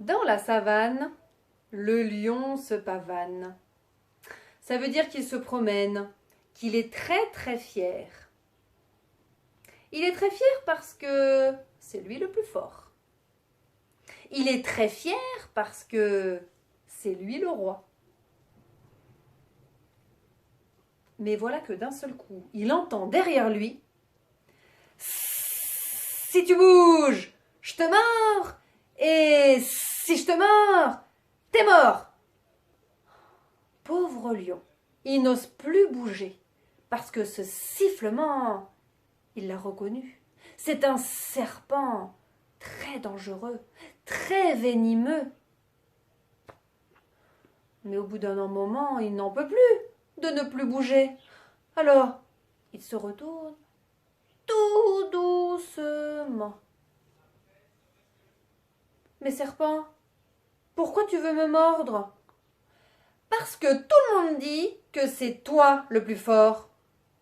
Dans la savane, le lion se pavane. Ça veut dire qu'il se promène, qu'il est très très fier. Il est très fier parce que c'est lui le plus fort. Il est très fier parce que c'est lui le roi. Mais voilà que d'un seul coup, il entend derrière lui « Si tu bouges, je te mords, et si je te mords, t'es mort !» Pauvre lion, il n'ose plus bouger, parce que ce sifflement, il l'a reconnu. C'est un serpent très dangereux, très venimeux. Mais au bout d'un moment, il n'en peut plus de ne plus bouger. Alors, il se retourne tout doucement. « Mais serpent, pourquoi tu veux me mordre ?»« Parce que tout le monde dit que c'est toi le plus fort.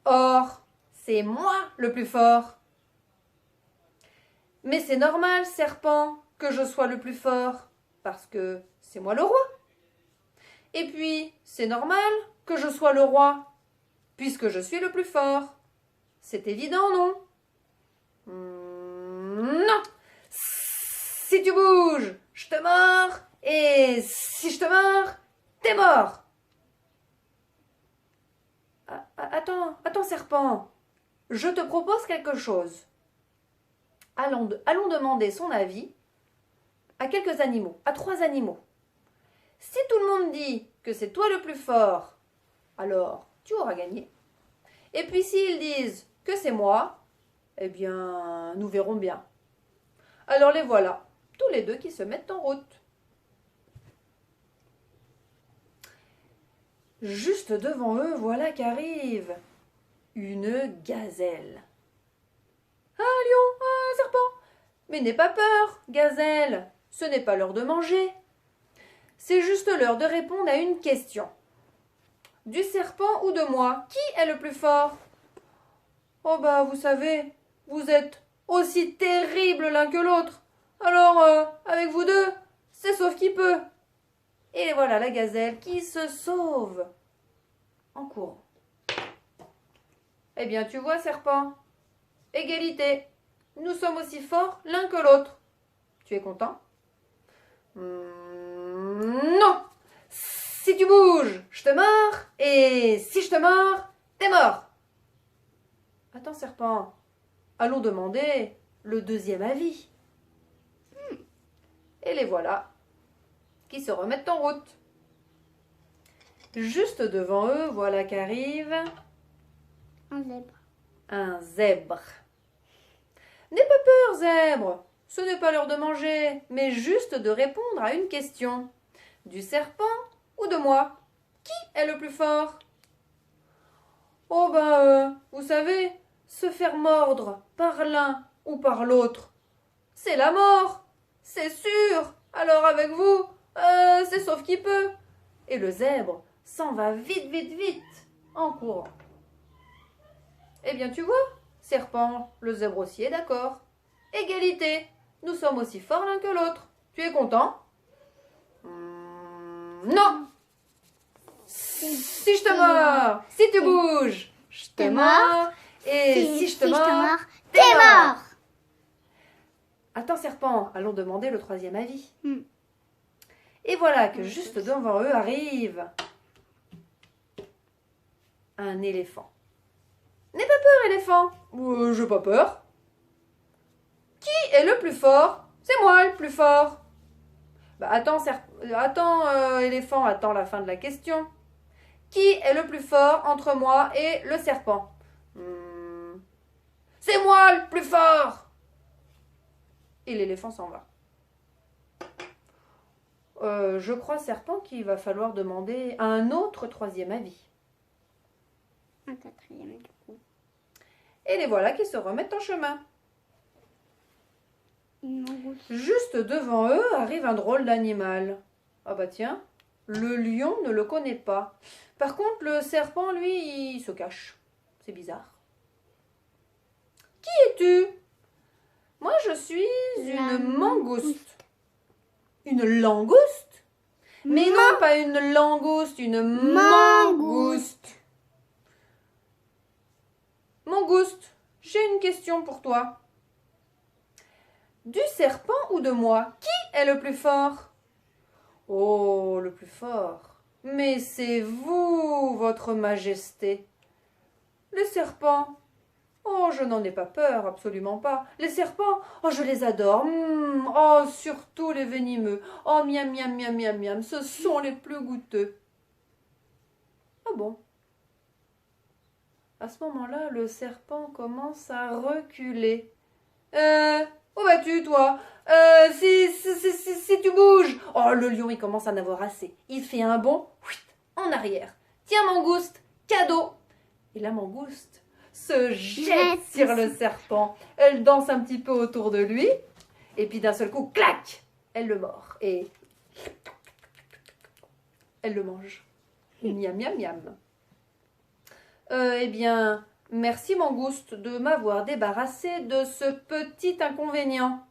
Or, c'est moi le plus fort. »« Mais c'est normal, serpent, que je sois le plus fort, parce que c'est moi le roi. Et puis, c'est normal que je sois le roi, puisque je suis le plus fort. C'est évident, non ? Non. Si tu bouges, je te mords, et si je te mords, t'es mort. Attends, serpent, je te propose quelque chose. Allons demander son avis à quelques animaux, à 3 animaux. Si tout le monde dit que c'est toi le plus fort, alors tu auras gagné. Et puis s'ils disent que c'est moi, eh bien, nous verrons bien. Alors les voilà, tous les deux qui se mettent en route. Juste devant eux, voilà qu'arrive une gazelle. « Ah, lion, ah, serpent, mais n'aie pas peur, gazelle, ce n'est pas l'heure de manger. C'est juste l'heure de répondre à une question. Du serpent ou de moi, qui est le plus fort ? Oh bah, vous savez, vous êtes aussi terribles l'un que l'autre. Alors, avec vous deux, c'est sauf qui peut. » Et voilà la gazelle qui se sauve en courant. Eh bien, tu vois, serpent, égalité. Nous sommes aussi forts l'un que l'autre. Tu es content ? Non. Si tu bouges, je te mords, et si je te mords, t'es mort. Attends, serpent, allons demander le deuxième avis. Et les voilà, qui se remettent en route. Juste devant eux, voilà qu'arrive Un zèbre. un zèbre. N'aie pas peur, zèbre, ce n'est pas l'heure de manger, mais juste de répondre à une question. Du serpent ou de moi, qui est le plus fort ? Oh ben, vous savez, se faire mordre par l'un ou par l'autre, c'est la mort, c'est sûr. Alors avec vous, c'est sauf qui peut. Et le zèbre s'en va vite, vite, vite, en courant. Eh bien, tu vois, serpent, le zèbre aussi est d'accord. Égalité, nous sommes aussi forts l'un que l'autre. Tu es content ? Non. Si je te mords, si tu bouges, je te mords, et si je te mords, t'es mort. Attends, serpent, allons demander le troisième avis. Et voilà que juste devant eux arrive un éléphant. N'aie pas peur, éléphant. J'ai pas peur. Qui est le plus fort ? C'est moi le plus fort. Bah attends, éléphant, attends la fin de la question. Qui est le plus fort entre moi et le serpent ? C'est moi le plus fort. Et l'éléphant s'en va. Je crois, serpent, qu'il va falloir demander un autre troisième avis. Un quatrième du coup. Et les voilà qui se remettent en chemin. Juste devant eux arrive un drôle d'animal. Ah bah tiens, le lion ne le connaît pas. Par contre, le serpent, lui, il se cache. C'est bizarre. Qui es-tu ? Moi, je suis une mangouste. Une langouste? Mais non, pas une langouste, une mangouste. Mangouste, j'ai une question pour toi. Du serpent ou de moi, qui est le plus fort? Oh, le plus fort. Mais c'est vous, votre majesté. Les serpents. Oh, je n'en ai pas peur, absolument pas. Les serpents, oh, je les adore. Oh, surtout les venimeux. Oh, miam, miam, miam, miam, miam, ce sont les plus goûteux. Ah bon? À ce moment-là, le serpent commence à reculer. Où vas-tu, toi? Si tu bouges. Oh, le lion, il commence à en avoir assez. Il fait un bond en arrière. Tiens, mangouste, cadeau. Et la mangouste se jette sur le serpent. Elle danse un petit peu autour de lui. Et puis d'un seul coup, clac, elle le mord. Et elle le mange. Miam, miam, miam. Eh bien, merci mangouste de m'avoir débarrassé de ce petit inconvénient.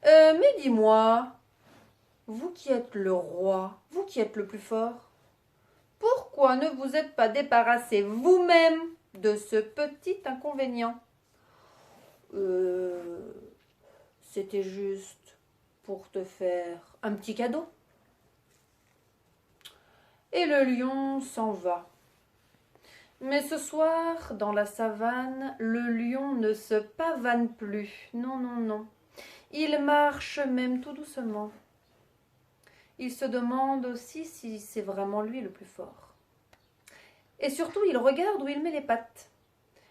Mais dis-moi, vous qui êtes le roi, vous qui êtes le plus fort, pourquoi ne vous êtes pas débarrassé vous-même de ce petit inconvénient? C'était juste pour te faire un petit cadeau. Et le lion s'en va. Mais ce soir, dans la savane, le lion ne se pavane plus. Non, non, non. Il marche même tout doucement. Il se demande aussi si c'est vraiment lui le plus fort. Et surtout, il regarde où il met les pattes.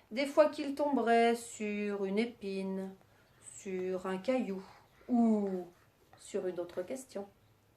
Des fois qu'il tomberait sur une épine, sur un caillou ou sur une autre question.